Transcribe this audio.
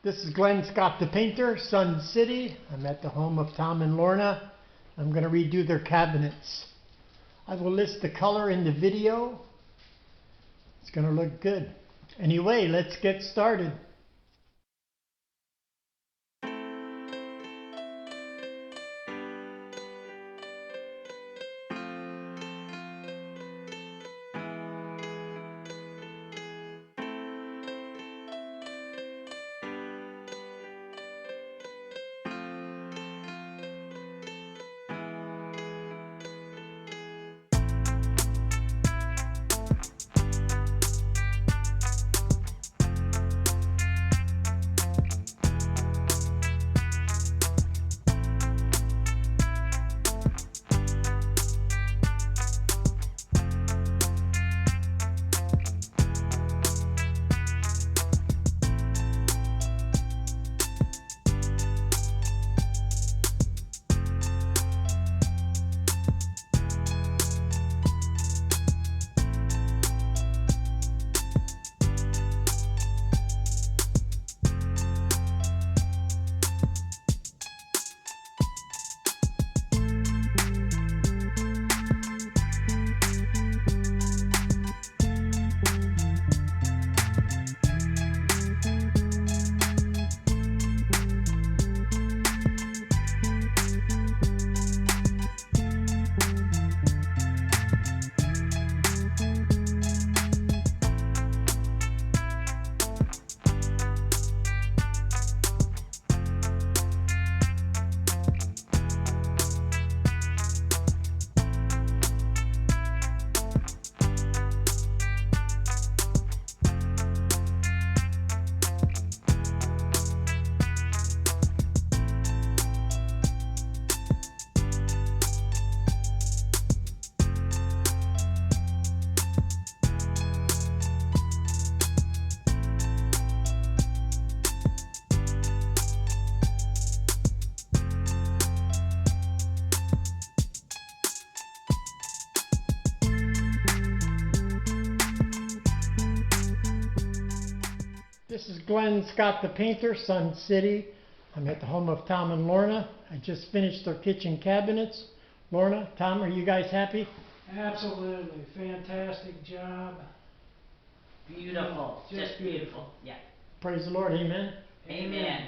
This is Glenn Scott the painter, Sun City. I'm at the home of Tom and Lorna. I'm going to redo their cabinets. I will list the color in the video. It's going to look good. Anyway, let's get started. This is Glenn Scott the painter, Sun City. I'm at the home of Tom and Lorna. I just finished their kitchen cabinets. Lorna, Tom, are you guys happy? Absolutely. Fantastic job. Beautiful. Just beautiful. Yeah. Praise the Lord. Amen. Amen.